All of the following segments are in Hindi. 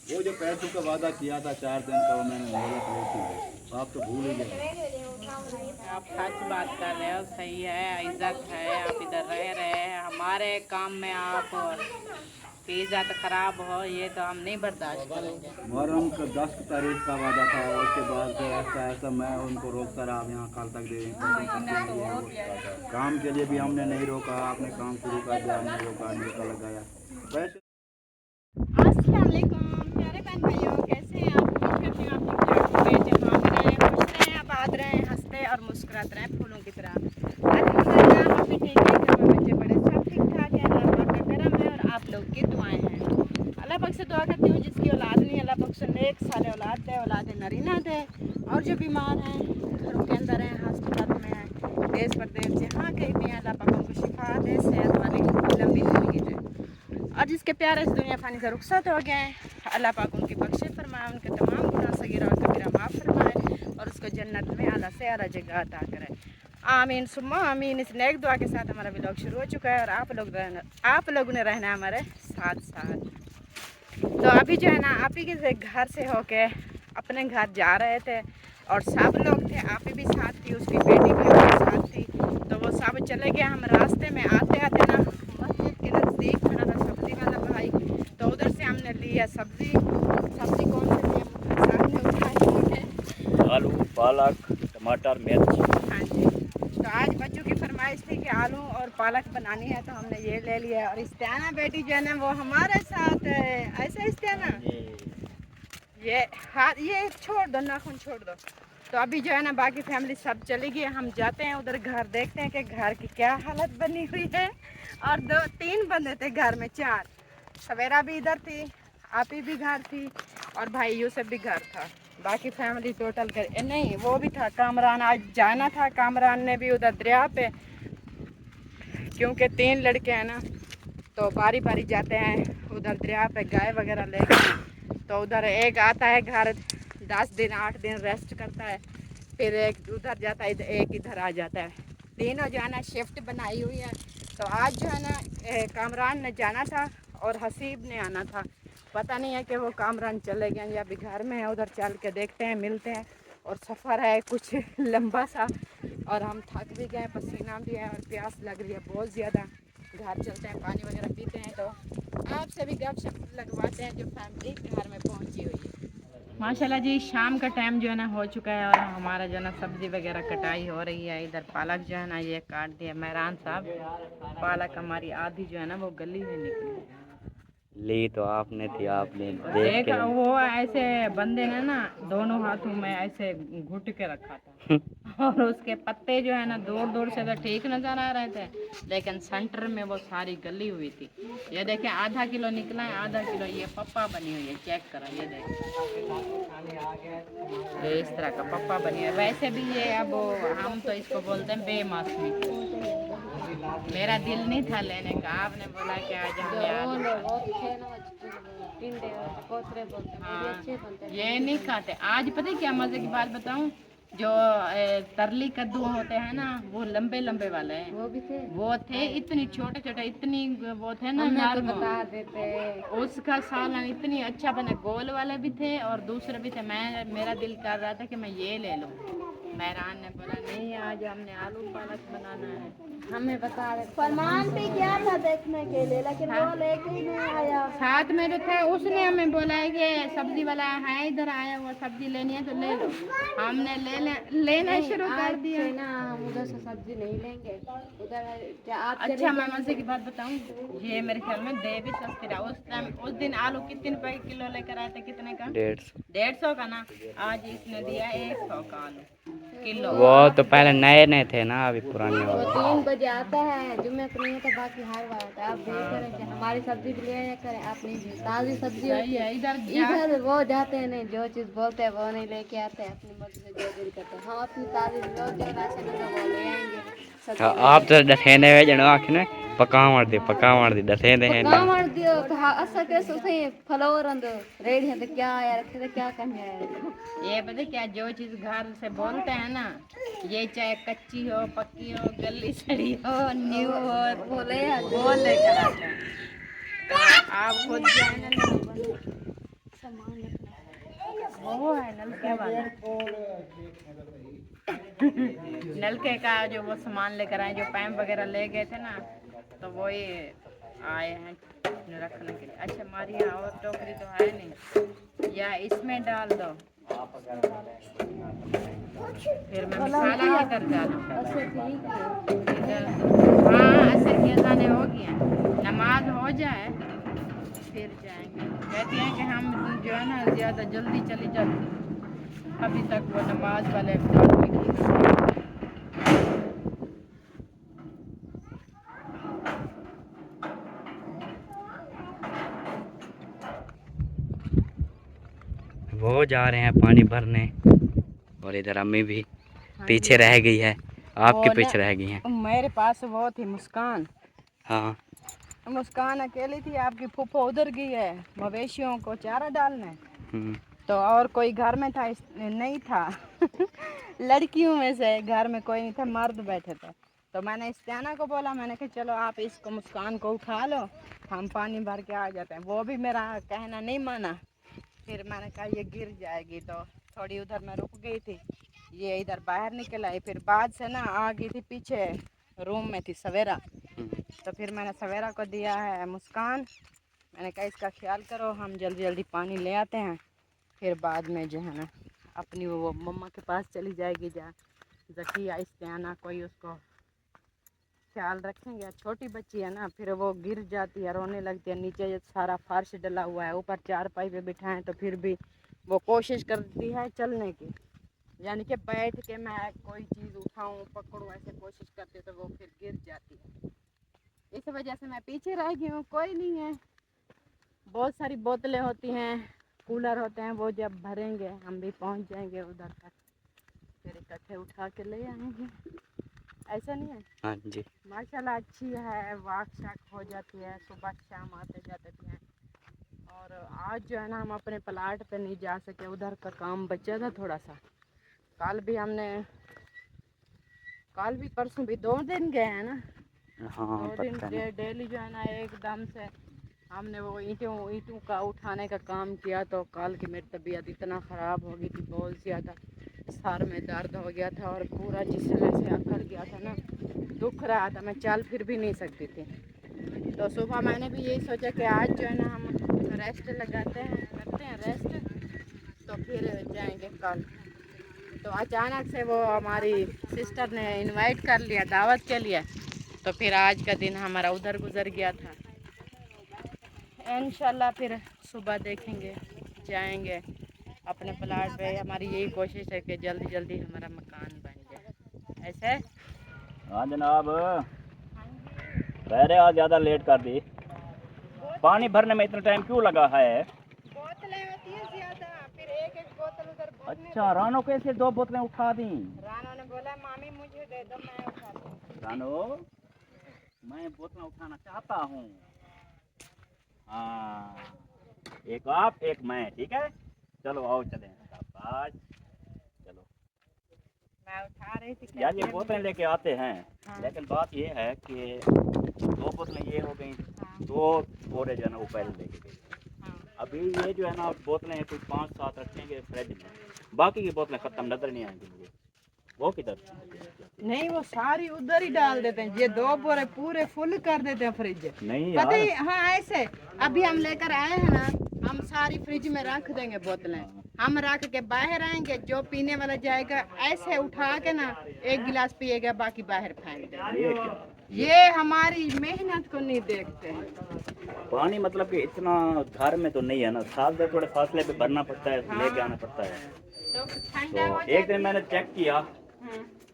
वो जो पैसों का वादा किया था 4 दिन का, वो मैंने गलत वो की, आप तो भूल ही गए। आप सच बात कर रहे हो, सही है, इज्जत है, आप इधर रह रहे हैं, हमारे काम में आप की इज्जत खराब हो, ये तो हम नहीं बर्दाश्त करेंगे। मुहर्रम का 10 तारीख का वादा था, उसके बाद से ऐसा ऐसा मैं उनको रोकता रहा, आप यहाँ कल तक दे महीना तो हो गया। काम के लिए भी हमने नहीं रोका, आपने काम शुरू कर दिया, हमने रोका नहीं, रोका लगाया वैसे। अस्सलाम वालेकुम प्यारे बहन भाइयों, कैसे हैं आप? उम्मीद करती हूँ आप ठीक ठाक होंगे, जहाँ रहें, खुश रहें, आबाद रहें, हंसते और मुस्कुराते रहें फूलों की तरह। अल्हम्दुलिल्लाह हम भी ठीक हैं, घर में बच्चे बड़े सब ठीक ठाक हैं, अल्लाह पाक का करम है और आप लोग की दुआएं हैं। अल्लाह पाक से दुआ करती हूँ जिसकी औलाद नहीं, अल्लाह पाक से नेक साले औलाद दे, औलाद नरीना दे। और जो बीमार हैं, घरों के अंदर हैं, हस्पतालों में हैं, देश परदेश जहाँ कहीं भी हैं, अल्लाह पाक उनको शिफा दे, सेहत वाली लंबी ज़िंदगी दे। और जिसके प्यारे इस दुनिया फानी से रुखसत हो गए हैं, अल्लाह पाक उनकी बख्शिश फरमाए, उनके तमाम गुनाह सगीरा और कबीरा माफ़ फरमाए और उसको जन्नत में आला से आला जगह अता करे। आमीन सुम्मा आमीन। इस नेक दुआ के साथ हमारा व्लॉग शुरू हो चुका है और आप लोगों ने रहना हमारे साथ साथ। तो अभी जो है ना, आप ही के घर से होके अपने घर जा रहे थे और सब लोग थे, आप ही भी साथ थी, उसकी बेटी भी उसके साथ थी। तो वो सब चले गए, हम रास्ते में आते आते ना मस्जिद के नज़दीक खड़ा था सब्ज़ी वाला भाई, तो उधर से हमने लिया सब्ज़ी। सब्ज़ी कौन सी थी सामने उठाई है? आलू, पालक, टमाटर, मिर्च। हाँ जी। तो आज बच्चों की फरमाइश थी कि आलू और पालक बनानी है, तो हमने ये ले लिया। और इस्ताना बेटी जो है ना वो हमारे साथ है, ऐसा इस्ताना ये हाथ ये छोड़ दो, नाखून छोड़ दो। तो अभी जो है ना बाकी फैमिली सब चली गई, हम जाते हैं उधर घर, देखते हैं कि घर की क्या हालत बनी हुई है। और 2-3 बंदे थे घर में, 4। सवेरा भी इधर थी, आपी भी घर थी और भाई यूसुफ भी घर था। बाकी फैमिली टोटल कर नहीं, वो भी था कामरान, आज जाना था कामरान ने भी उधर दरिया पे, क्योंकि 3 लड़के हैं ना, तो बारी बारी जाते हैं उधर दरिया पे गाय वगैरह लेके। तो उधर एक आता है घर 10 दिन 8 दिन रेस्ट करता है, फिर एक उधर जाता है, एक इधर आ जाता है। तीनों जो है ना शिफ्ट बनाई हुई है। तो आज जो है ना कामरान ने जाना था और हसीब ने आना था। पता नहीं है कि वो कामरान चले गए या भी घर में है, उधर चल के देखते हैं, मिलते हैं। और सफ़र है कुछ लंबा सा और हम थक भी गए, पसीना भी है और प्यास लग रही है बहुत ज़्यादा। घर चलते हैं, पानी वगैरह पीते हैं, तो आपसे भी गपशप लगवाते हैं जो फैमिली घर में पहुंची हुई है। माशाल्लाह जी, शाम का टाइम जो है ना हो चुका है और हमारा जो है ना सब्ज़ी वगैरह कटाई हो रही है। इधर पालक जो है ना ये काट दिया मेहरान साहब। पालक हमारी आधी जो है ना वो गली में निकली है। ली तो आपने थी, आपने देख देख वो ऐसे बंदे ने ना दोनों हाथों में ऐसे घुट के रखा था और उसके पत्ते जो है ना दूर दूर से तो ठीक नजर आ रहे थे, लेकिन सेंटर में वो सारी गली हुई थी। ये देखें आधा किलो निकला है, आधा किलो ये पप्पा बनी हुई है, चेक करा, ये देखें ये इस तरह का पप्पा बनी है। वैसे भी ये अब हम तो इसको बोलते हैं बेमौसमी। मेरा दिल नहीं था लेने का, आपने बोला कि आज हम हाँ, ये नहीं खाते। आज पता है क्या मजे की बात बताऊं, जो तरली कद्दू होते हैं ना वो लंबे लंबे वाले हैं, वो थे इतनी छोटे छोटे, इतनी वो थे ना नरम, बता देते उसका सालन इतनी अच्छा बना। गोल वाले भी थे और दूसरे भी थे। मेरा दिल कर रहा था कि मैं ये ले लूं। मेहरान ने बोला नहीं, आज हमने आलू पालक बनाना है। हमें बता रहे फरमान पे गया था देखने के लिए, लेकिन वो लेके ही नहीं आया। साथ में तो था, उसने हमें बोला है कि सब्जी वाला है इधर आया, वो सब्जी लेनी है तो ले लो। हमने लेना शुरू कर दिया ना, हम उधर से सब्जी नहीं लेंगे उधर। आप अच्छा मैं मजे की बात बताऊं, ये मेरे ख्याल में दे भी सस्ती रहा। उस दिन आलू कितने रुपए किलो लेकर आए थे? कितने का? 150 का ना। आज इसने दिया 100 का आलू किलो। वो तो पहले नए नए थे ना, अभी पुराने वो वाले। 3 बजे आता है, जुम्मे को नहीं आता, बाकी हर बार आता है। आप भी करें कि हमारी सब्जी भी ले करें, आप नहीं भी ताज़ी सब्जी होती है। इधर वो जाते हैं नहीं, जो चीज़ बोलते हैं वो नहीं लेके आते हैं, अपनी मर्जी से जो दिल करते हैं। हम अपनी ताज़ी जो राशन है वो ले आएंगे। आप तो दसेंदे वे जनो आखने पकावण दी दसेंदे हैं ना। गाँव दियो तो असा कैसे उसे फ्लावर अंदर रेडी है तो क्या आया रखे तो क्या करने आया। ये पता क्या, जो चीज घर से बोलते हैं ना, ये चाहे कच्ची हो पक्की हो गली सड़ी हो न्यू हो, वो ले वो लेकर आते हैं। तो आप खुद जो है ना सामान रखना वो है नलके वाला नलके का जो वो सामान लेकर आए, जो पैप वगैरह ले गए थे ना, तो वो ही आए हैं रखने के लिए। अच्छा हमारी यहाँ और टोकरी तो है नहीं, या इसमें डाल दो, फिर मैं मसाला किधर डालूं? अच्छा ठीक है। हाँ असर की अज़ानें हो गई हैं, नमाज हो जाए फिर जाएंगे। कहती हैं कि हम जो है ना ज़्यादा जल्दी चली जाती, अभी तक वो नमाज वाले आदमी की। वो जा रहे हैं पानी भरने और इधर अम्मी भी पीछे रह गई है, आपके पीछे रह गई हैं। मेरे पास वो थी मुस्कान। हाँ मुस्कान अकेली थी, आपकी फूफो उधर गई है मवेशियों को चारा डालने, तो और कोई घर में था नहीं था लड़कियों में से घर में कोई नहीं था, मर्द बैठे थे। तो मैंने इस्तियाना को बोला, मैंने कहा चलो आप इसको मुस्कान को उठा लो, हम पानी भर के आ जाते हैं। वो भी मेरा कहना नहीं माना, फिर मैंने कहा ये गिर जाएगी, तो थोड़ी उधर मैं रुक गई थी, ये इधर बाहर निकल आई। फिर बाद से ना आ गई थी पीछे, रूम में थी सवेरा, तो फिर मैंने सवेरा को दिया है मुस्कान, मैंने कहा इसका ख्याल करो, हम जल्दी जल्दी पानी ले आते हैं, फिर बाद में जो है ना अपनी वो मम्मा के पास चली जाएगी, जा जकिया इस्तियाना कोई उसको ख्याल रखेंगे। छोटी बच्ची है ना, फिर वो गिर जाती है, रोने लगती है, नीचे सारा फर्श डला हुआ है, ऊपर चारपाई पे बिठाएं तो फिर भी वो कोशिश करती है चलने की, यानी कि बैठ के मैं कोई चीज़ उठाऊं पकड़ूं ऐसे कोशिश करती तो वो फिर गिर जाती है। इस वजह से मैं पीछे रह गई हूँ। कोई नहीं है, बहुत सारी बोतलें होती हैं, कूलर होते हैं, वो जब भरेंगे हम भी पहुँच जाएंगे उधर तक, फिर इकट्ठे उठा के ले आएंगे। ऐसा नहीं है? हाँ जी माशाल्लाह अच्छी है, वाक शाक हो जाती है, सुबह शाम आते जाते हैं। और आज जो है ना हम अपने प्लाट पे नहीं जा सके, उधर का काम बचा था थोड़ा सा। कल भी परसों भी 2 दिन गए हैं ना, हाँ 2 दिन डेली जो है ना एकदम से हमने वो ईंटों का उठाने का काम किया। तो कल की मेरी तबीयत इतना ख़राब हो गई थी, बहुत ज़्यादा सर में दर्द हो गया था और पूरा जिस्म ऐसे अकड़ गया था ना, दुख रहा था, मैं चल फिर भी नहीं सकती थी। तो सुबह मैंने भी यही सोचा कि आज जो है ना हम रेस्ट करते हैं रेस्ट, तो फिर जाएंगे कल। तो अचानक से वो हमारी सिस्टर ने इनवाइट कर लिया दावत के लिए, तो फिर आज का दिन हमारा उधर गुजर गया था। इंशाल्लाह फिर सुबह देखेंगे, जाएंगे अपने प्लाट पे। हमारी यही कोशिश है कि जल्दी जल्दी हमारा मकान बन जाए। ऐसे हाँ जनाब, आज ज़्यादा लेट कर दी, पानी भरने में इतना टाइम क्यों लगा है? बोतलें होती है ज्यादा, फिर एक बोतल उधर। अच्छा रानो कैसे 2 बोतलें उठा दी? रानो ने बोला मामी मुझे दे दो, मैं उठाती हूँ। रानो मैं बोतलें उठाना चाहता हूँ। हाँ एक आप एक मैं, ठीक है चलो आओ चलें। शाबाश चलो मैं उठा रही थी यार, ये बोतलें लेके आते हैं। हाँ। लेकिन बात ये है कि 2 बोतलें ये हो गई, 2 बोरे जो है ना वो पहले लेके गए। अभी ये जो है ना बोतलें कुछ 5-7 रखेंगे फ्रिज में, बाकी की बोतलें ख़त्म नज़र नहीं आएंगी मुझे। वो किधर? नहीं वो सारी उधर ही डाल देते हैं, ये 2 बोरे पूरे फुल कर देते हैं फ्रिज। नहीं पता यार, ही हाँ ऐसे अभी हम लेकर आए हैं ना, हम सारी फ्रिज में रख देंगे बोतलें, हम रख के बाहर आएंगे, जो पीने वाला जाएगा ऐसे उठा के ना 1 गिलास पिएगा, बाकी बाहर फेंक देगा। ये हमारी मेहनत को नहीं देखते हैं। पानी मतलब कि इतना घर में तो नहीं है ना, साल में थोड़े फासले पे भरना पड़ता है, लेके आना पड़ता है। तो एक दिन मैंने चेक किया,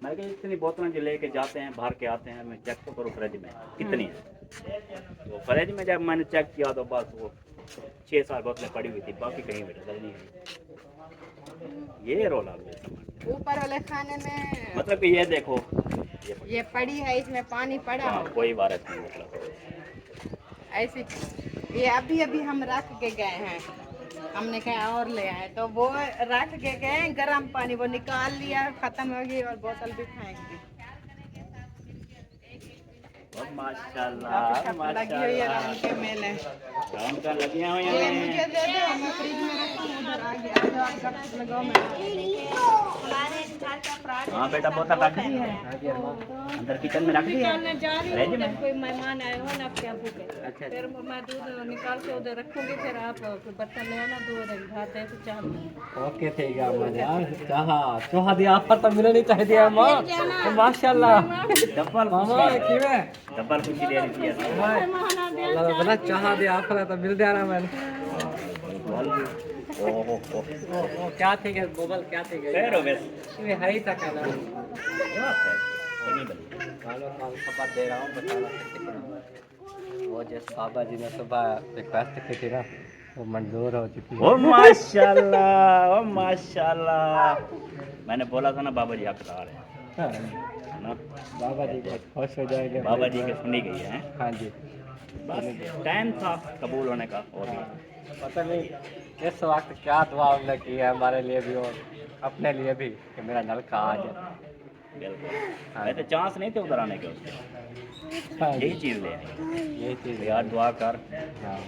मैं कहा इतनी बोतलें जो लेके जाते हैं भर के आते हैं, मैं चेक तो करूँ फ्रिज में कितनी है। तो फ्रिज में जब मैंने चेक किया तो बस वो 6-7 बोतलें पड़ी हुई थी, बाकी कहीं भी नजर नहीं आई। ये रोला ऊपर वाले खाने में मतलब कि ये देखो, ये पड़ी है, इसमें पानी पड़ा है, कोई बात नहीं। मतलब ऐसे ये अभी हम रख के गए हैं, हमने कहा और ले आए, तो वो रख के गए गर्म पानी, वो निकाल लिया, खत्म हो गई और बोतल भी फेंक दी। ओ माशाल्लाह लगी हुई है राम के मेले। राम का लगियां हुई ये हैं। मुझे दे दो, मैं फ्रिज में रखूं, उधर आगे आ जाओ, आप कब लगाओ मैं। हाँ बेटा बोतल रख दी है अंदर किचन में रख दी है। फ्रिज में। कोई मेहमान आए हो ना आपके अबू के, अच्छा फिर मैं दूध निकाल के उधर रखूंगी, फिर आप बर्तन ले आना, दूध खाते हैं तो चाह। ओके ठीक है अम्मा जान। चाहा दिया ऑफर तो मिलनी चाहिए अम्मा। माशाल्लाह डब्बल मामा किवे डब्बल खुशी दे रही थी अल्लाह बना चाहा दिया ऑफर तो मिल जाना मैंने। ओहो ओ क्या थी के मोबाइल क्या थी के फेरो बस ये है ही तक है ना। नहीं बनी कालो काल खबर दे रहा हूँ बताना कैसे करना। वो जिस बाबा जी ने सुबह रिक्वेस्ट की थी ना वो मंजूर हो चुकी है। ओ माशाल्लाह ओ माशाल्लाह। मैंने बोला था ना बाबा जी हकदार है ना। बाबा जी बहुत खुश हो जाएंगे। बाबा जी के सुनी गई है। हाँ जी बस टाइम था कबूल होने का। और पता नहीं इस वक्त क्या दुआ उन्होंने की है हमारे लिए भी और अपने लिए भी कि मेरा नलका आ जाए। बिल्कुल वैसे चांस नहीं थे उधर आने के उसके। हाँ यही चीज़ ले आई यही चीज़ यार दुआ कर। हाँ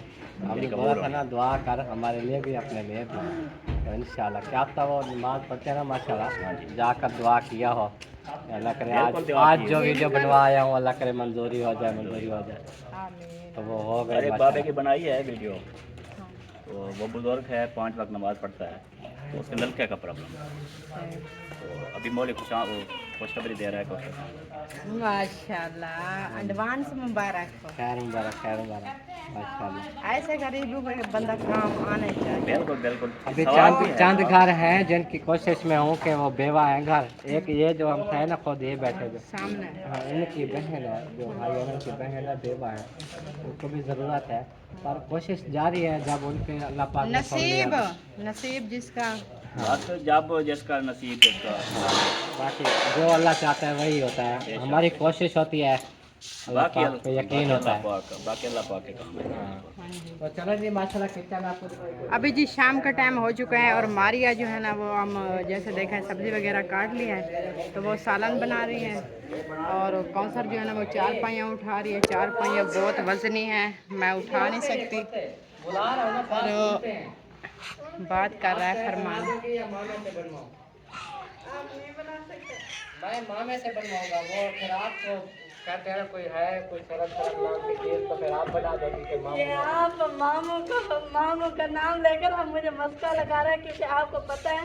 हमने बोला था ना दुआ कर हमारे लिए भी अपने लिए भी तो इंशाल्लाह क्या पता वो नमाज पढ़ते हैं ना माशाल्लाह जाकर दुआ किया हो अल्लाह करे आज जो वीडियो बनवाया हूँ अल्लाह करे मंजूरी हो जाए तो वो हो गए। अरे बाबे की बनाई है वीडियो तो वो बुजुर्ग है 5 वक्त नमाज पढ़ता है तो उसके नलके का प्रॉब्लम तो अभी मौलिक खुशखबरी दे रहा है कुछ। माशाल्लाह एडवांस मुबारक हो। खैर मुबारक माशाल्लाह। ऐसे गरीबों को बंदा काम आने चाहिए। बिल्कुल बिल्कुल अभी सवाल भी है। चंद घर हैं जिनकी कोशिश में हूँ कि वो बेवा हैं घर। एक ये जो हम थे ना खुद ये बैठे जो सामने हाँ इनकी बहन है जो भाई है उनकी बहन है बेवा है उनको भी ज़रूरत है पर कोशिश जारी है जब उनके अल्लाह पाक ने सुन लिया नसीब जिसका बस जब जिसका नसीब जिसका बाकी जो अल्लाह चाहता है वही होता है। हमारी कोशिश होती है अल्लाह बाकी पाक पे यकीन होता है। बाकी अल्लाह पाक के काम है। तो चलो जी माशाल्लाह किचन आपको अभी जी शाम का टाइम हो चुका है और मारिया जो है ना वो हम जैसे देखा है सब्ज़ी वगैरह काट ली है तो वो सालन बना रही है और कौसर जो है ना वो 4 पाइयाँ उठा रही है। 4 पाइयाँ बहुत वजनी है मैं उठा नहीं सकती तो बात कर रहा है फरमान। मैं मामे से बनवाऊंगा वो फिर आपको कहते हैं कोई है कोई सरल नाम की चीज़ तो फिर आप बना दोगे कि आप मामू का नाम लेकर हम मुझे मस्का लगा रहे हैं क्योंकि आपको पता है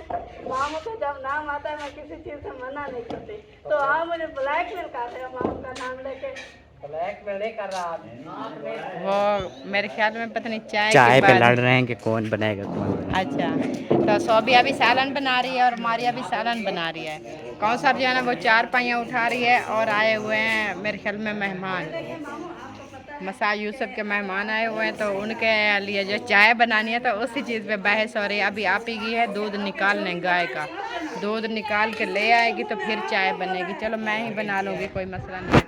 मामू का जब नाम आता है मैं किसी चीज़ से मना नहीं करती तो आप मुझे ब्लैकमेल कर रहे हो मामू का नाम लेके। ब्लैकमेल नहीं कर रहा वो मेरे ख्याल में पता नहीं चाय पे लड़ रहे हैं कि कौन बनेगा कौन। अच्छा तो सोबिया भी सालन बना रही है और मारिया भी सालन बना रही है। कौसर जो है ना वो 4 पाइयाँ उठा रही है और आए हुए हैं मेरे ख्याल में मेहमान मसा यूसुफ के मेहमान आए हुए हैं तो उनके लिए जो चाय बनानी है तो उसी चीज़ पे बहस हो रही है। अभी आप ही की है दूध निकालने गाय का दूध निकाल के ले आएगी तो फिर चाय बनेगी। चलो मैं ही बना लूँगी कोई मसला नहीं।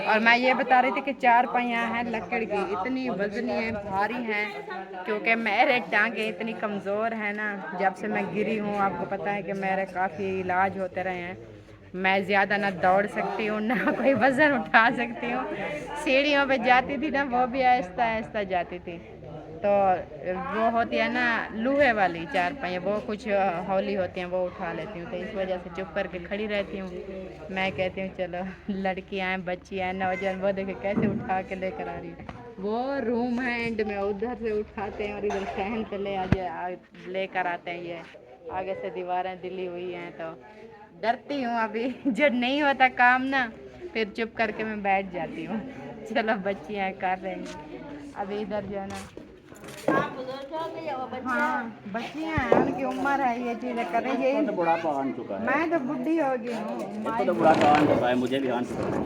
और मैं ये बता रही थी कि 4 पाइयाँ हैं लकड़ की इतनी वजनी है भारी हैं क्योंकि मेरे टांगे इतनी कमज़ोर हैं ना जब से मैं गिरी हूँ आपको पता है कि मेरे काफ़ी इलाज होते रहे हैं। मैं ज़्यादा ना दौड़ सकती हूँ ना कोई वज़न उठा सकती हूँ। सीढ़ियों पे जाती थी ना वो भी आहिस्ता आहिस्ता जाती थी तो वो होती है ना लूहे वाली 4 पाइयाँ वो कुछ हौली होती हैं वो उठा लेती हूँ तो इस वजह से चुप करके खड़ी रहती हूँ। मैं कहती हूँ चलो लड़कियाँ हैं बच्चियाँ हैं नौजवान वो देखे कैसे उठा के लेकर आ रही है। वो रूम है एंड में उधर से उठाते हैं और इधर सहन पे लेकर आते हैं। ये आगे से दीवारें दिली हुई हैं तो डरती हूँ अभी जब नहीं होता काम ना फिर चुप करके मैं बैठ जाती हूँ। चलो बच्चियाँ कर रहे हैं अभी इधर जो है ना हाँ बच्चियाँ हैं उनकी उम्र है ये चीज़ें करें ये तो बुढ़ापा आन चुका है। मैं तो बुढ़ी हो गई हूँ। इसको तो बुढ़ापा आन चुका है मुझे भी आन चुका है।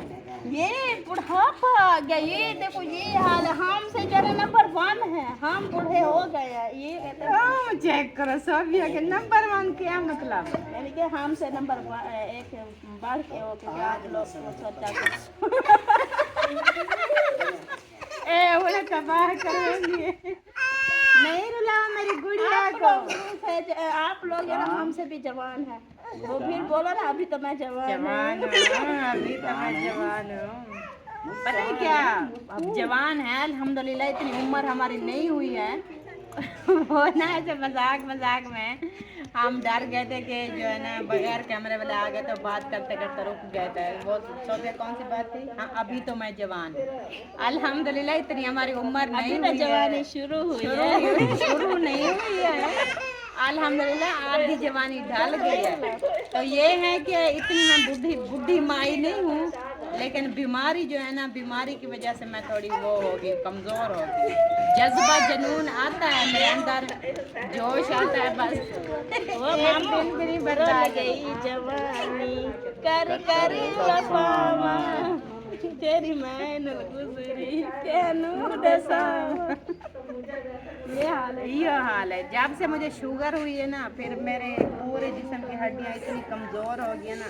ये बुढ़ापा आ गया ये देखो ये हाल है हमसे जरा नंबर 1 है हम बूढ़े हो गए हैं ये कहते हैं चेक करो सोफिया के नंबर 1 क्या मतलब यानी कि हमसे नंबर 1 बढ़ के हो क्योंकि आज लोग सोचा ए उन्हें तबाह करेंगे नहीं रुलाओ मेरी गुड़िया को। आप लोग है ना हमसे भी जवान है वो फिर बोलो ना अभी तो मैं जवान जवान हूँ। हूँ अभी तो मैं जवान हूँ। पता है क्या, अब जवान है अल्हम्दुलिल्लाह, इतनी उम्र हमारी नहीं हुई है। वो ना ऐसे मजाक मजाक में हम डर गए थे कि जो है ना बगैर कैमरे वाले आ गए तो बात करते करते रुक गए थे। वो सोफिया कौन सी बात थी? हाँ, अभी तो मैं जवान हूँ अल्हम्दुलिल्लाह, इतनी हमारी उम्र नहीं हुई है। जवानी शुरू नहीं हुई है अल्हम्दुलिल्लाह, आधी जवानी ढल गई है। तो ये है कि इतनी मैं बुढ़ी माई नहीं हूँ, लेकिन बीमारी जो है ना, बीमारी की वजह से मैं थोड़ी वो हो गई, कमज़ोर हो गई। जज्बा जुनून आता है मेरे अंदर, जोश आता है, बस वो एक दिन भी नहीं बता गई जवानी कर कर वफावा तेरी मैन गुजरी कैनू दसावा। ये हाल है। जब से मुझे शुगर हुई है ना, फिर मेरे पूरे जिस्म की हड्डियाँ इतनी कमज़ोर हो गई है ना,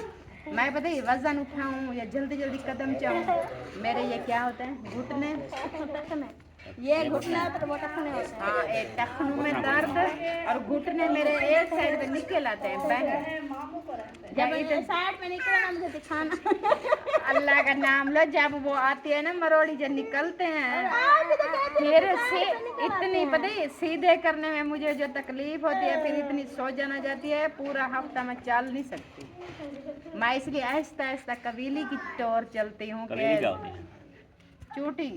मैं पता है वजन उठाऊं या जल्दी जल्दी कदम चाहूं, मेरे ये क्या होते हैं, घुटने, ये घुटना तो वो टखने होते हैं। हाँ, एक टखनों में दर्द और घुटने मेरे एक साइड पे निकल आते हैं, बैंग। जब इधर साइड में निकले ना, मुझे दिखाना। अल्लाह का नाम लो, जब वो आती है ना मरोड़ी, जब निकलते हैं फिर से इतनी पता है सीधे करने में मुझे जो तकलीफ होती है, फिर इतनी सूजन आ जाती है, पूरा हफ्ता मैं चल नहीं सकती। मैं इसलिए आहिस्ता आहिस्ता कबीली की तौर चलती हूँ। चूटी,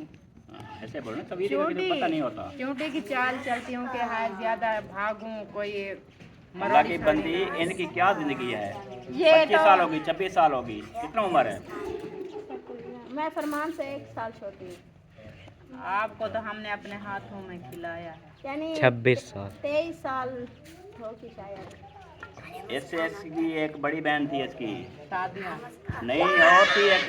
ऐसे बोलो ना, कबीले को तो पता नहीं होता। चूटी की चाल चलती हूँ कि हाँ ज्यादा भागूं कोई अल्लाह की बंदी, इनकी क्या जिंदगी है? ये 25 साल होगी, 26 साल होगी, कितना उम्र है? मैं फरमान से 1 साल छोटी हूँ। आपको तो हमने अपने हाथों में खिलाया है। यानी 26 साल 23 साल होगी शायद। इससे इसकी एक बड़ी बहन थी इसकी, शादियाँ नहीं और थी एक,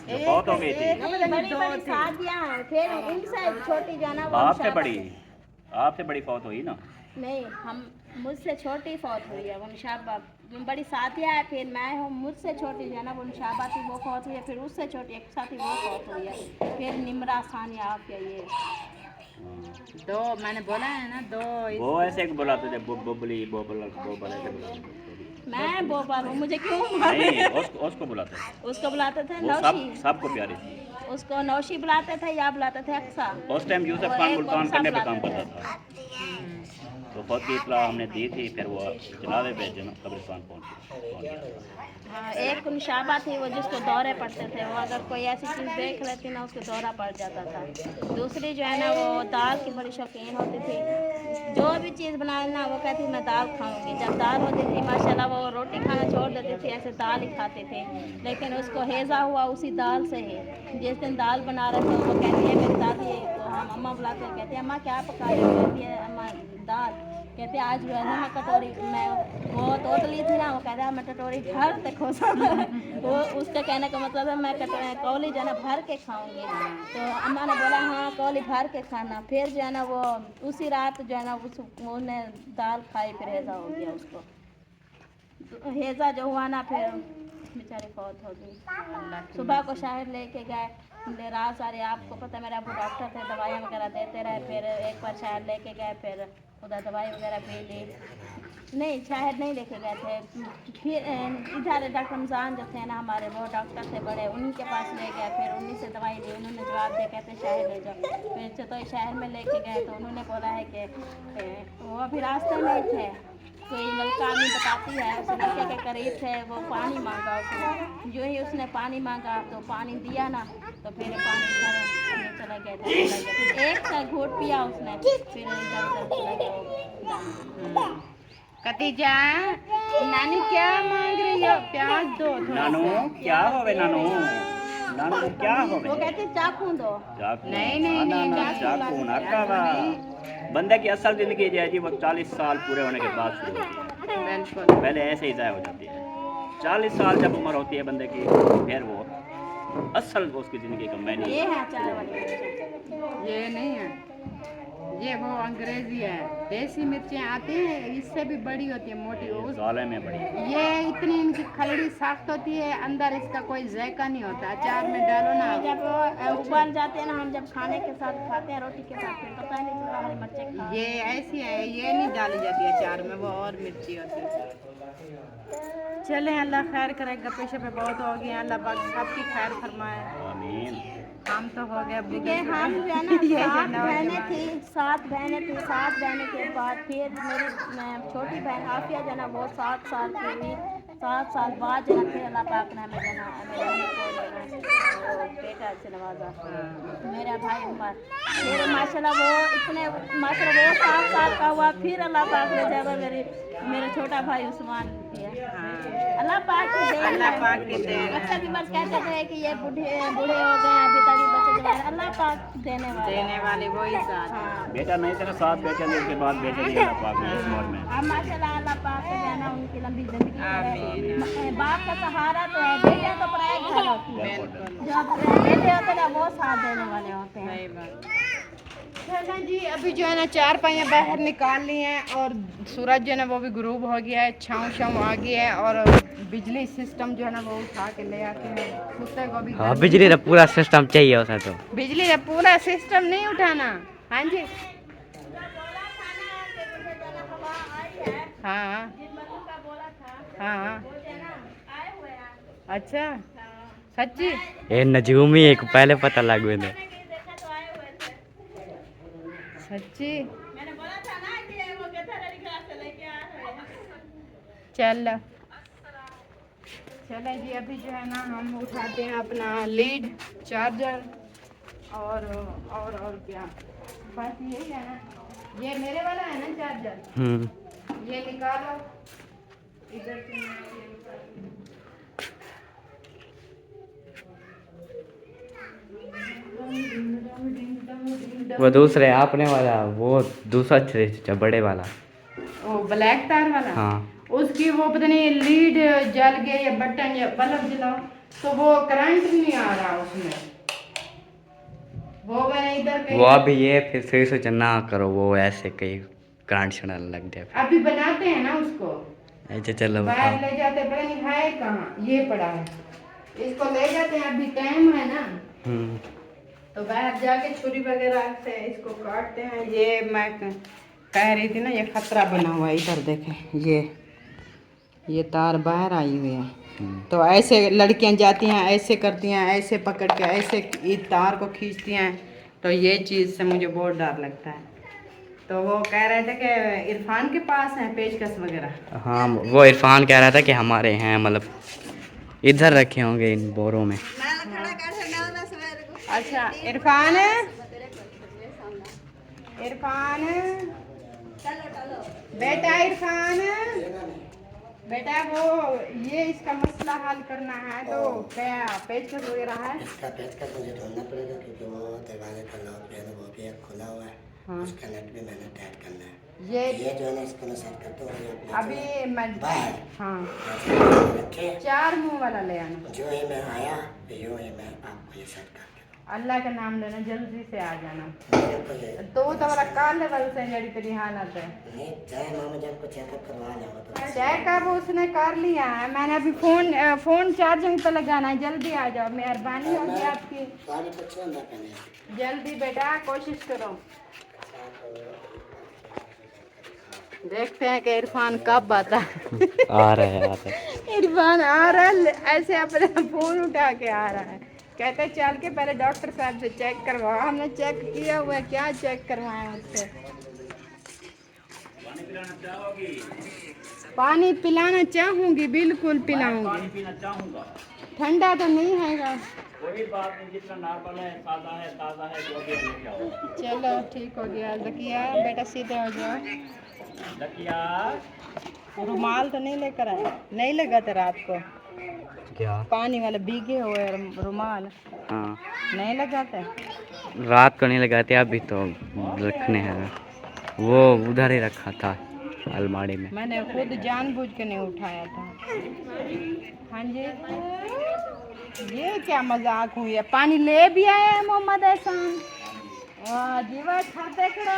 जो बहुत हो गई थी। बड़ी बड़ी शादियाँ हैं, फिर इनसे छोटी जाना वो आपसे बड़ी फौत हुई ना? नहीं, हम मुझसे छोटी फौत हुई है वो निशाबा, बड़ी साथिया है, फिर मैं हूँ, मुझसे छोटी जो है ना वो निशाबा थी, वो फौत हुई है, फिर उससे छोटी एक साथी वो फौत हुई है, फिर निमरा सानिया आप ये दो मैंने बोला है ना, दो वो ऐसे बुलाते थे, बोबली बोबल ऐसे बुलाते थे। मैं बोबल हूँ, मुझे क्यों नहीं, उसको बुलाते थे, उसको बुलाते थे वो नौशी, सबको प्यारी थी। उसको नौशी बुलाते थे या बुलाते थे अक्सा। उस टाइम यूसुफ खान मुल्तान करने पे काम करता था, तो फौत की इत्तला हमने दी थी, फिर वो जनाज़े पे कब्रिस्तान पहुँच गया। हाँ, एक निशाबा थी वो जिसको दौरे पड़ते थे, वो अगर कोई ऐसी चीज़ देख लेती ना उसको दौरा पड़ जाता था। दूसरी जो है ना वो दाल की बड़ी शौकीन होती थी, जो भी चीज़ बनाए ना वो कहती मैं दाल खाऊंगी। जब दाल होती थी माशाल्लाह वो रोटी खाना छोड़ देती थी, ऐसे दाल ही खाते थे। लेकिन उसको हेज़ा हुआ उसी दाल से ही, जिस दिन दाल बना रहे थे वो कहती है मेरी दादी, तो हम अम्मा बुलाते हैं, कहते हैं अम्मा क्या पका रहे हो? कहती है अम्मा दाल। कहते आज जो है ना मैं कटोरी, मैं वो तोतली थी ना, वो कहता है मैं कटोरी भर के खोसा। वो उसका कहने का मतलब है मैं कौली जो है ना भर के खाऊंगी। तो अम्मा ने बोला हाँ कौली भर के खाना। फिर जो है ना वो उसी रात जो है ना उसने दाल खाई, फिर हेज़ा हो गया उसको। तो हेज़ा जो हुआ ना फिर बेचारी फौत हो गई। सुबह को शहर लेके गए, रात सारे, आपको पता मेरे अबू डॉक्टर थे, दवाइयाँ वगैरह देते रहे। फिर एक बार शहर लेके गए, फिर उधर दवाई वगैरह पी ली, नहीं शहर नहीं लेके गए थे। फिर इधर डॉक्टर रमज़ान जो थे ना हमारे, वो डॉक्टर थे बड़े, उन्हीं के पास ले गए। फिर उन्हीं से दवाई ली, उन्होंने जवाब दिया कहते शहर ले जाओ। फिर तो शहर में लेके गए तो उन्होंने बोला है कि वो अभी रास्ते में थे, कोई नलका आदमी बताती है, उस नलके के करीब थे, वो पानी मांगा उसने। जो ही उसने पानी मांगा तो पानी दिया ना, तो फिर पानी इधर चला गया, फिर एक सा घूट पिया उसने, फिर इधर चला गया। कतीजा नानी क्या मांग रही हो? प्याज दो थोड़ा नानू क्या होवे? नानू क्या होवे? वो कहते चाकू दो। नहीं, चाकू ना खावा। बंदे की असल जिंदगी जो है जी वो 40 साल पूरे होने के बाद शुरू होती है। बिल्कुल पहले ऐसे ही ज़ाया हो जाती है। 40 साल जब उम्र होती है बंदे की, फिर वो असल उसकी ज़िंदगी का मैंने ये है चाय वाली, ये नहीं है, ये वो अंग्रेजी है। देसी मिर्चें आती हैं, इससे भी बड़ी होती है, मोटी। गाले में बड़ी। ये इतनी इनकी खलड़ी सख्त होती है, अंदर इसका कोई जायका नहीं होता। अचार में डालो ना, जब उबाल जाते हैं ना, हम जब खाने के साथ खाते हैं, रोटी के साथ, फिर पता नहीं चलता हरी मिर्चें खा। ये ऐसी है, ये नहीं डाली जाती अचार में, वो और मिर्ची होती है। चले, अल्लाह खैर करे, गप्पे शप्पे बहुत हो गए, अल्लाह पाक सबकी खैर फरमाए। आमीन। हम तो हो गया क्योंकि हम जो है ना 7 बहनें थी 7 बहनों के बाद फिर मेरी छोटी बहन आफिया जो है ना वो 7 साल की हुई। 7 साल बाद जो है फिर अल्लाह पाक ने हमें जो है मेरे अम्मी को जो है वो बेटा से नवाजा, मेरा भाई उमर। फिर माशाल्लाह वो इतने माशाल्लाह वो 7 साल का हुआ, फिर अल्लाह पाक ने जब मेरा छोटा भाई उस्मान किया। अल्लाह पाक की देन, अल्लाह पाक की देन। बच्चा भी बस कहते थे कि ये बूढ़े हो गए अभी तक बच्चे जो है अल्लाह पाक देने वाले वही साथ। हाँ। बेटा नहीं तेरे 7 बेटे ने, उसके बाद बेटे दिए अल्लाह पाक ने इस उम्र में। अब माशाल्लाह अल्लाह पाक से जो है ना उनकी लंबी जिंदगी आमीन। करे। बाप का सहारा तो है, बेटे तो पराया घर होती है। बिल्कुल जो बेटे होते हैं ना वो साथ देने वाले होते हैं। सही बात। चलो जी, अभी जो है ना 4 पाइयाँ बाहर निकाल ली हैं और सूरज जो है ना वो भी गुरूब हो गया है, छाँव छाँव आ गई है और बिजली सिस्टम जो है ना वो उठा के ले आते हैं कुत्ते को भी। हाँ, बिजली का पूरा सिस्टम चाहिए उसे तो। बिजली का पूरा सिस्टम नहीं उठाना। हाँ जी, हाँ हाँ, अच्छा सच्ची। ये नजूमी एक पहले पता लग गए थे। सच्ची चल चले जी, अभी जो है ना हम उठाते हैं अपना लीड चार्जर और क्या, बस यही है ना। ये मेरे वाला है ना चार्जर, ये निकालो इधर से। वो दूसरे आपने वाला, वो दूसरा चाहिए बड़े वाला। ओ ब्लैक तार वाला। हाँ, उसकी वो पता नहीं लीड जल गई या बटन या बल्ब जलाओ तो वो करंट नहीं आ रहा उसमें। वो मैंने इधर वो अभी ये फिर सही से ना करो, वो ऐसे कहीं करंट छड़ने लग जाए। अभी बनाते हैं ना उसको, अच्छा चलो बाहर बताओ। ले जाते, पता नहीं है कहाँ, ये पड़ा है, इसको ले जाते हैं। अभी टाइम है ना तो बाहर जाके छुरी वगैरह से इसको काटते हैं। ये मैं कह रही थी ना, ये खतरा बना हुआ है, इधर देखें, ये तार बाहर आई हुई है। तो ऐसे लड़कियां जाती हैं, ऐसे करती हैं, ऐसे पकड़ के ऐसे इस तार को खींचती हैं, तो ये चीज़ से मुझे बहुत डर लगता है। तो वो कह रहे थे कि इरफान के पास है पेचकस वगैरह। हाँ, वो इरफान कह रहा था कि हमारे हैं, मतलब इधर रखे होंगे इन बोरों में। अच्छा इरफान बेटा, इरफान बेटा, वो ये इसका मसला हल करना है, तो क्या पेचकस वगैरह है? इसका पेचकस मुझे ढूंढना पड़ेगा क्योंकि वो दरवाजे का लॉक जो है ना वो भी एक खुला हुआ है। हाँ। उसका नेट भी मैंने टाइट करना है। ये जो है ना इसको मैं सेट करता हूँ अपने अभी मैं बाहर हाँ रखे। 4 मुंह वाला ले आना। जो ही मैं आया यूँ ही मैं आपको ये सेट करके अल्लाह का नाम लेना, जल्दी से आ जाना। मेरे को ये तो तवरा काले वाल से जड़ी तेरी हालत है। नहीं चाहे मामा जब को चेकअप करवा लेंगे तो चेकअप उसने कर लिया है, मैंने अभी फोन चार्जिंग पे लगाना है। जल्दी आ जाओ, मेहरबानी होगी आपकी। सारी बच्चे अंदर पहने जल्दी बेटा कोशिश करो। देखते हैं कि इरफान कब आता है। आ रहे हैं। इरफान आ रहा है, ऐसे अपना फोन उठा के आ रहा है, कहते हैं चल के पहले डॉक्टर साहब से चेक करवाओ। हमने चेक किया हुआ है, क्या चेक करवाएं उससे? पानी पिलाना चाहूंगी, बिल्कुल पिलाऊंगी। पीना चाहूँगा, ठंडा तो नहीं है। कोई बात नहीं, जितना नॉर्मल है, सादा है, ताज़ा है, जो भी है लेके आओ। चलो ठीक हो गया। जकिया बेटा सीधे हो जाओ। लकिया रुमाल तो नहीं लेकर आए? नहीं लगा था रात को क्या? पानी वाले भीगे हुए रुमाल हाँ, नहीं लगाते? रात को नहीं लगाते, अभी तो रखने हैं। वो उधर ही रखा था अलमारी में। मैंने खुद जानबूझ के नहीं उठाया था। हाँ जी, ये क्या मजाक हुई है? पानी ले भी आए हैं मोहम्मद एहसान। जीवा खाते खड़ा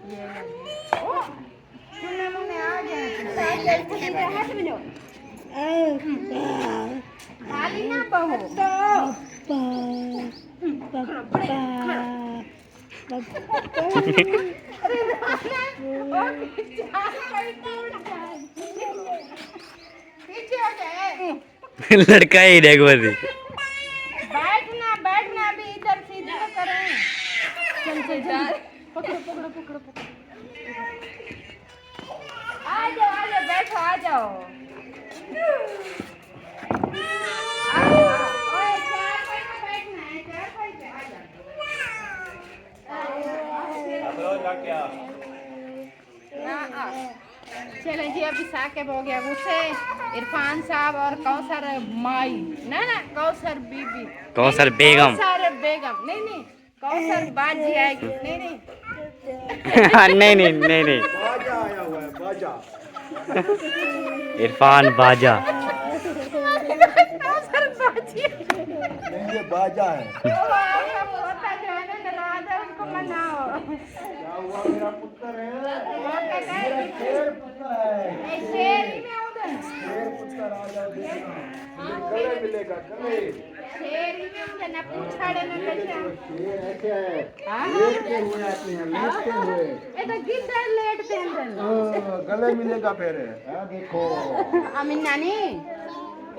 ये सुनने मुन्ने आ गए खाली ना बहो पीछे हो जाए लड़का ही देखो अभी बैठना अभी इधर सीधे तो करें चल पकड़ो आ जाओ बैठो आ जाओ ओए चार पे बैठना है चार पे आ जाओ चलें जी अभी साकिब हो गया गुस्से इरफान साहब और कौसर माई ना कौसर बीबी कौसर बेगम कौसर बेगम नहीं कौसर बाजी आएगी नहीं नहीं बाजा आया हुआ है बाजा इरफान बाजा कौसर बाजी नहीं ये बाजा है आपका पोता जो है ना नाराज है उसको मनाओ क्या हुआ मेरा पुत्र है वो कहता है मेरा शेर पुत्र है ए, शेर ही में उधर शेर पुत्र आ जाओ देखना गले मिलेगा गले शेर ही में उधर ना पूछाड़े ना कैसे शेर ऐसे है हाँ? लेटते हुए आते हैं लेटते हुए ये तो गिद्दड़ लेटते हैं अंदर गले मिलेगा फिर देखो अमीन नानी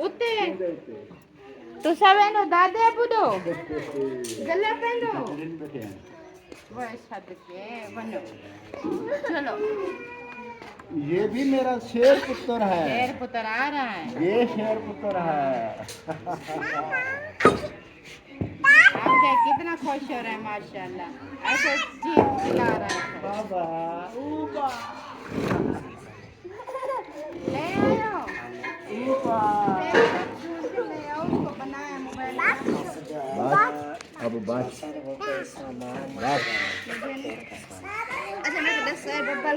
उते तो सवेनो दादे बुदो गले पेंदो वो शब्द के बनो चलो ये भी मेरा शेर पुत्र है शेर पुत्र आ रहा है ये शेर पुत्र है आप क्या कितना खुश हो रहे हैं माशाल्लाह ऐसे चीख चिल्ला रहा है बाबा ऊबा ले आयो ले आओ उसको बनाया मोबाइल अब बस अच्छा मैं दस बब्बल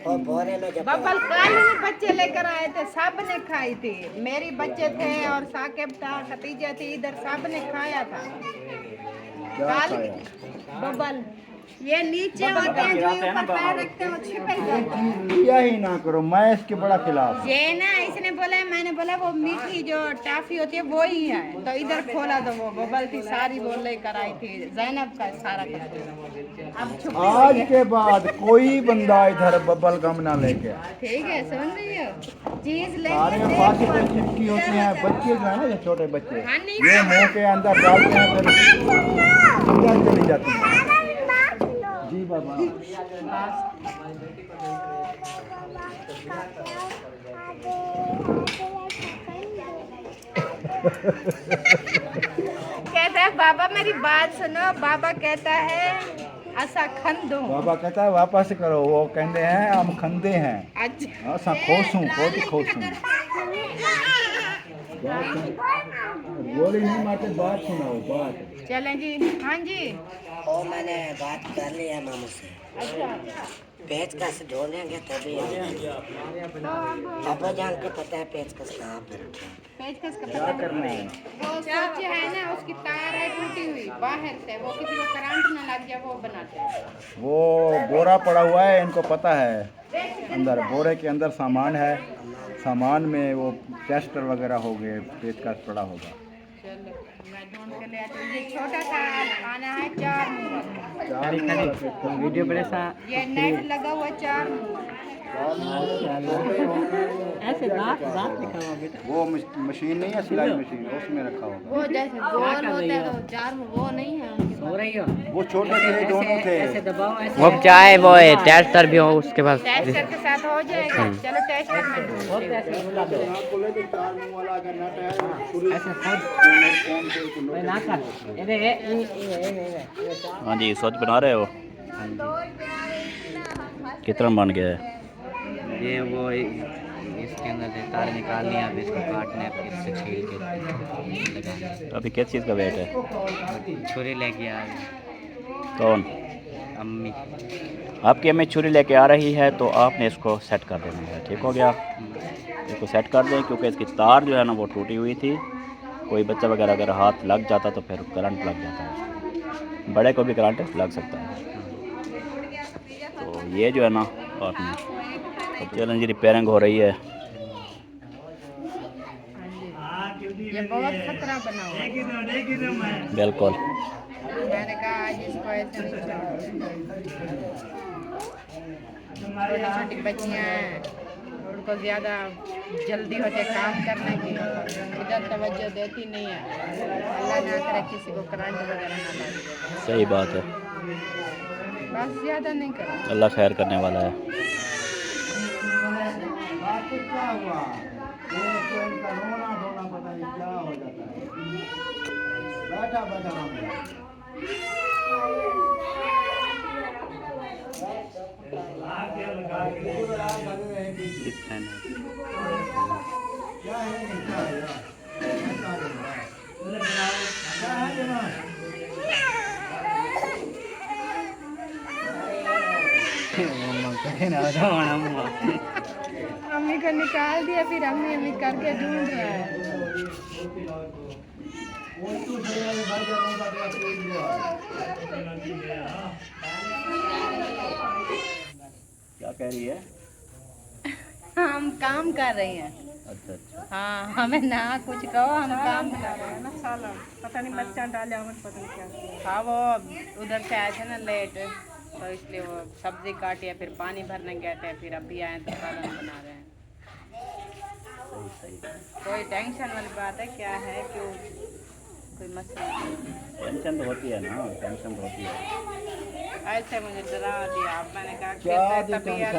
कौन बोरे में जब बब्बल कल ही बच्चे लेकर आए थे सब ने खाई थी मेरी बच्चे थे और साकिब था खतीजा थी इधर सब ने खाया था कल बब्बल ये नीचे होते हैं जो ऊपर पैर रखते हैं वो छिपे जाते हैं लिया ही ना करो मैं इसके बड़ा खिलाफ ये ना इसने बोला मैंने बोला वो मीठी जो टाफी होती है वो ही है तो इधर खोला तो वो बबल थी सारी वो लेकर आई थी जैनब का सारा कुछ अब छुपी आज हुई है। के बाद कोई बंदा इधर बबल गम ना लेके आए। ठीक है सुन रही हो चीज सारे लेंगे फांसी पे चिपकी होती हैं बच्चे जो है ना ये छोटे बच्चे हाँ, नहीं। ये मुंह के अंदर डालते हैं फिर अंदर चली जाती हैं जी बाबा कहता है बाबा मेरी बात सुनो बाबा कहता है ऐसा खंदो बाबा कहता है वापस करो वो कहते हैं हम खंदे हैं अच्छा ऐसा खोसूं बहुत खोसूं गोली नहीं मारते बात सुनाओ बात चलें जी हाँ जी वो मैंने बात कर ली है मामू से अच्छा पेचकस ढूंढेंगे तभी अब जान के पता है पेचकस कहाँ पे रखे हैं। पेचकस का पता करना है वो सोचे है ना उसकी तार है टूटी हुई बाहर से वो किसी को करंट ना लग जाए वो बनाते हैं वो बोरा पड़ा हुआ है इनको पता है अंदर बोरे के अंदर सामान है सामान में वो टेस्टर वगैरह हो गए पेचकस पड़ा होगा चलो मैं ढूंढ के ले आती हूँ ये छोटा सा खाना है 4 मुंह वीडियो बड़े सा ये नेट लगा हुआ 4 मुंह ऐसे दांत दांत लिखा हुआ बेटा वो मशीन नहीं है सिलाई मशीन उसमें रखा होगा वो जैसे गोल होता है तो चार में वो नहीं है उनके सो रही हो वो छोटे थे दोनों थे ऐसे दबाओ ऐसे वो चाहे वो टेस्टर भी हो उसके पास टेस्टर के साथ हो जाएगा चलो टेस्टर में ढूंढ बहुत ऐसे बुला दो आपको लेके चार मुंह वाला अगर नट है ऐसे खुद मैं ना कर ये हाँ जी सोच बना रहे हो कितना बन गया है ये वो इसके अंदर से तार निकालनी है अब इसको काटना है फिर से छील के लगाना है। तो अभी किस चीज़ का वेट है छुरी लेके आ रही कौन अम्मी आपकी अम्मी छुरी लेके आ रही है तो आपने इसको सेट कर देना है ठीक हो गया इसको सेट कर दें क्योंकि इसकी तार जो है ना वो टूटी हुई थी कोई बच्चा वगैरह अगर हाथ लग जाता तो फिर करंट लग जाता है उसको। बड़े को भी करंट लग सकता है। तो ये जो है ना अपनी तो चैलेंज रिपेयरिंग हो रही है। ये बहुत खतरा बना हुआ है। बिल्कुल मैंने कहा आज इसको ऐसे नहीं छोड़ो। छोटी छोटी बच्चियाँ हैं, उनको ज़्यादा जल्दी होते काम करने की, इधर तवज्जो देती नहीं है। अल्लाह ना करे किसी को करंट वगैरह ना लगे। सही बात है। बस ज़्यादा नहीं करो। अल्लाह खैर करने वाला है। क्या हुआ? इनका रोना धोना पता नहीं क्या हो जाता है। बैठा बैठा अम्मी को निकाल दिया, फिर अम्मी अम्मी करके ढूंढ रहा है। क्या कह रही है? हम काम कर रहे हैं। अच्छा अच्छा। हाँ, हमें ना कुछ कहो, हम काम कर रहे हैं ना। साला पता नहीं बच्चा डाले हमें पता नहीं क्या। हाँ, वो उधर से आए थे ना लेट, तो इसलिए वो सब्जी काटी है, फिर पानी भरने गए थे, फिर अभी आए तो सालन बना रहे हैं। सही कोई टेंशन वाली बात है क्या है? क्यों कोई मसला नहीं। टेंशन तो होती है ना, टेंशन तो होती है। ऐसे मुझे डरा दिया। अब मैंने कहा क्या कि तबीयत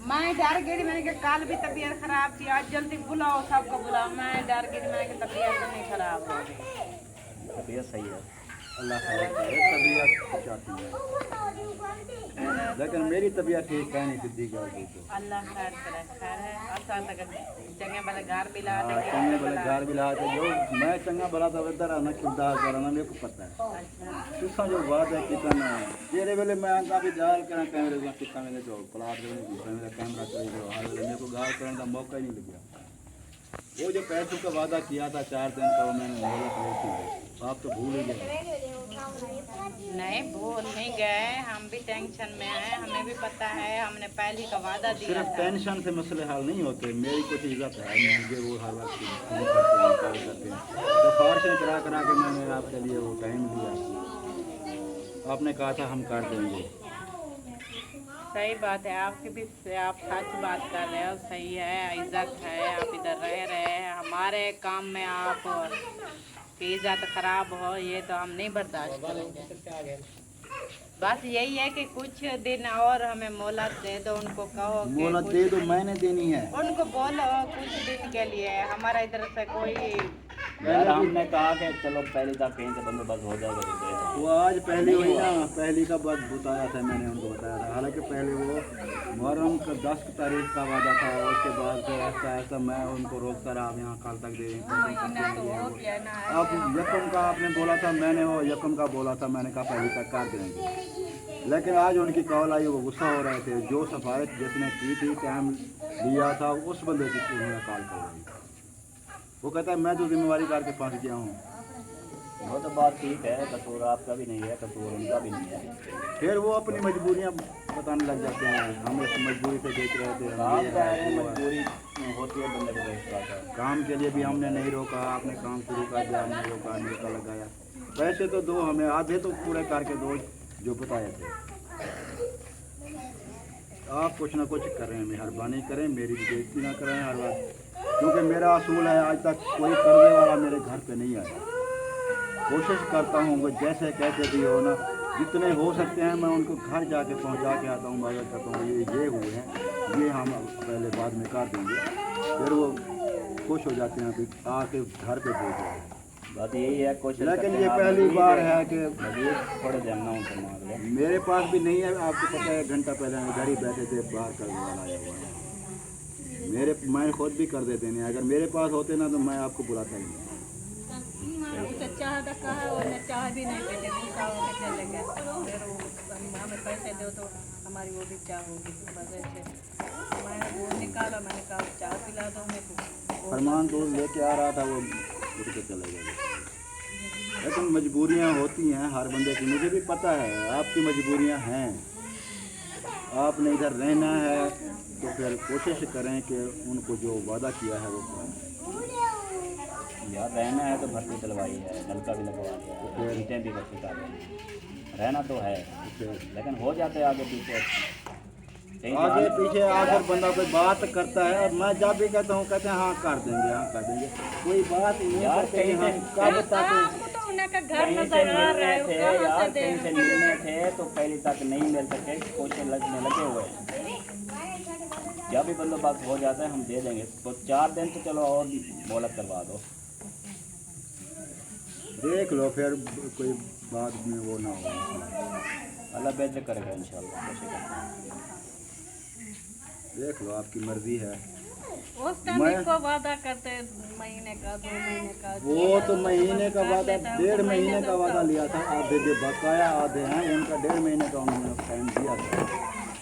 मैं डर गई। मैंने कहा कल भी तबीयत खराब थी, आज जल्दी बुलाओ, सबको बुलाओ। मैं डर गई, मैंने कहा तबीयत तो नहीं खराब हो गई। तबीयत सही है। अल्लाह खैर करे, तबीयत चाहती है, लेकिन मेरी तबीयत ठीक है नहीं सिद्धि की तो। अल्लाह खैर करे। खैर है असल तक चंगे भले घर भी ला दे। चंगे भले घर भी ला दे। जो मैं चंगा भला तो इधर आना किरदार कराना मेरे को पता है। तुसा जो बात है कितना तेरे वेले मैं आंका भी गाल करा कैमरे में कितना मेरे जो प्लाट में मेरा कैमरा चल जो हर वेले मेरे को गाल करने का मौका ही नहीं लगा। वो जो पैसों का वादा किया था 4 दिन का, वो मैंने मोहलत नहीं की। आप तो भूल ही गए। नहीं भूल नहीं गए, हम भी टेंशन में हैं। हमें भी पता है, हमने पहले का वादा दिया सिर्फ था। टेंशन से मसले हल नहीं होते। मेरी कुछ इज्जत है, मुझे वो हर वक्त फोन करते हैं। सिफारिशें करा करा के मैंने आपके लिए वो टाइम लिया। आपने कहा था हम कर देंगे। सही बात है आपकी भी, आप सच बात कर रहे हो। सही है, इज्जत है, आप इधर रह रहे हैं। हमारे काम में आप की इज्जत खराब हो, ये तो हम नहीं बर्दाश्त करेंगे। बस यही है कि कुछ दिन और हमें मोहलत दे दो। उनको कहो कि मोहलत दे दो, मैंने देनी है। उनको बोलो कुछ दिन के लिए। हमारा इधर से कोई यार हमने कहा कि चलो पहले तक कहीं से बंदोबस्त हो जाएगा तो दे दो। वो आज पहली हुई ना, पहली का बात बताया था मैंने, उनको बताया था। हालांकि पहले वो मुहर्रम का 10 तारीख का वादा था, और उसके बाद फिर ऐसा ऐसा मैं उनको रोकता रहा, यहाँ कल तक दे। अब यकम का आपने बोला था, मैंने वो यकम का बोला था, मैंने कहा पहली तक कर देंगे। लेकिन आज उनकी कॉल आई, वो गुस्सा हो रहे थे। जो सफारत जिसने की थी, टाइम लिया था, उस बंदे की उन्होंने कॉल कर रही। वो कहता है मैं तो जिम्मेवारी करके फंस गया हूँ। वो तो बात ठीक है, कसूर आपका भी नहीं है, कसूर उनका भी नहीं है। फिर वो अपनी मजबूरियाँ बताने लग जाते हैं। हम इस मजबूरी से देख रहे थे। काम क्या है, मजबूरी होती है बंदे को रोकता है। काम के लिए भी हमने नहीं रोका, आपने काम शुरू कर दिया, हमने रोका, नीका लगाया। पैसे तो दो हमें, आधे तो पूरे करके दो जो बताए थे। आप कुछ ना कुछ करें, मेहरबानी करें, मेरी बेइज्जती ना करें हर वक्त। क्योंकि मेरा असूल है, आज तक कोई करने वाला मेरे घर पे नहीं आया। कोशिश करता हूँ वो जैसे कैसे भी हो ना, जितने हो सकते हैं मैं उनको घर जाके पहुँचा के आता हूँ, मदद करता हूँ। ये हुए हैं, ये हम पहले बाद में कर देंगे। फिर वो खुश हो जाते हैं, फिर आके घर पे भेज जाए। बात यही है कोशिश। लेकिन ये पहली बार है कि थोड़े जानना हूँ मेरे पास भी नहीं है। आपको पता है 1 घंटा पहले हम घर ही बैठे थे, बाहर का वाला आया हुआ है। मैं खुद भी कर देते नहीं। अगर मेरे पास होते ना तो मैं आपको बुलाता ही नहीं। चाह रखा है और चाह भी नहीं देते, चले गए। हमें पैसे दो तो हमारी वो भी चाह होगी। वजह से मैंने वो निकाला, मैंने कहा चाह पिला दो मेरे को। फरमान दूध लेके आ रहा था, वो उठ के चले गए। लेकिन मजबूरियां होती हैं हर बंदे की, मुझे भी पता है आपकी मजबूरियां हैं। आपने इधर रहना है तो फिर कोशिश करें कि उनको जो वादा किया है वो करें। यार रहना है तो भर्ती चलवाई है, नलका भी लगवा दिया है, ईंटें भी भर्ती कर रहे हैं, रहना तो है, लेकिन हो जाते हैं आगे पीछे। आगे पीछे आकर बंदा कोई बात करता है, और मैं जब भी कहता हूँ कहते हैं हाँ कर देंगे, हाँ कर देंगे, कोई बात नहीं यार करते हैं, हम कब तक कहीं से मिलने थे यार, कहीं से मिलने थे तो पहले तक नहीं मिल सके, कोशिश लगने लगे हुए हैं। जब भी बंदोबस्त हो जाता है हम दे देंगे, तो 4 दिन तो चलो और मोहलत करवा दो, देख लो फिर कोई बाद में वो ना हो। अल्लाह बेहतर करेगा इंशाल्लाह, कोशिश करते हैं। देख लो आपकी मर्जी है। उस टाइम को वादा करते महीने का 2 महीने का, वो तो महीने का वादा 1.5 महीने का वादा लिया था, आधे जो बकाया आधे हैं उनका 1.5 महीने का उन्होंने टाइम दिया था,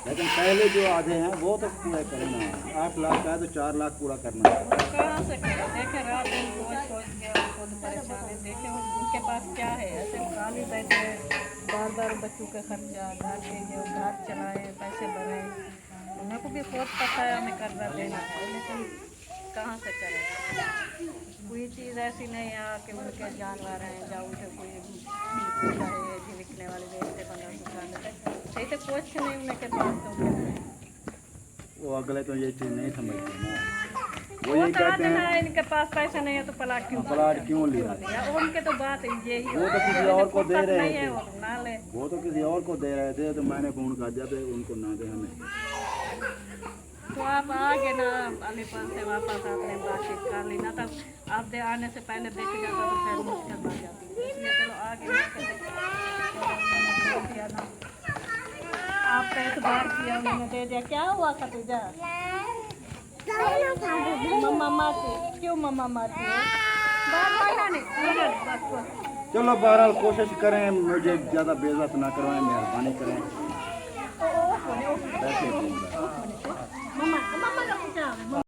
लेकिन पहले जो आधे हैं वो तो पूरे करना है। 8 लाख का है तो 4 लाख पूरा करना है। कहाँ से करें? देखे रात दिन सोच के खुद परेशान है, देखे उनके पास क्या है, ऐसे खाली बैठे बार बच्चों का खर्चा, घर के जो घर चलाए, पैसे भरे, उन्हें को भी खुद पता है हमें कर्जा देना है, लेकिन कहाँ से करें? कोई चीज़ ऐसी नहीं है कि उनके जानवर हैं या उनसे कोई चाहे बिकने वाले बेचते बंदा दुकान सही तो कुछ नहीं उनके पास, तो वो अगले तो ये चीज़ नहीं समझते ना, वो वो यही तो कहते आते हैं ना इनके पास पैसा नहीं है तो प्लाट क्यों लिया। लिया? उनके तो बात यही वो तो किसी और को दे रहे नहीं है, थे, वो ना ले। वो तो किसी और को दे रहे थे, तो मैंने फ़ोन कर दिया था उनको ना दे हमें। तो आप आगे ना अलीपुर से वापस आपने बातचीत कर ली ना, तब आप दे आने से पहले देख जाता तो फिर मुश्किल बन जाती है, इसलिए चलो आगे ना आपका एतबार किया, उन्होंने दे दिया। क्या हुआ खतीजा? मम्मा मारती क्यों? मम्मा मारती है चलो बहरहाल कोशिश करें, मुझे ज़्यादा बेइज्जत ना करवाएं, मेहरबानी करें।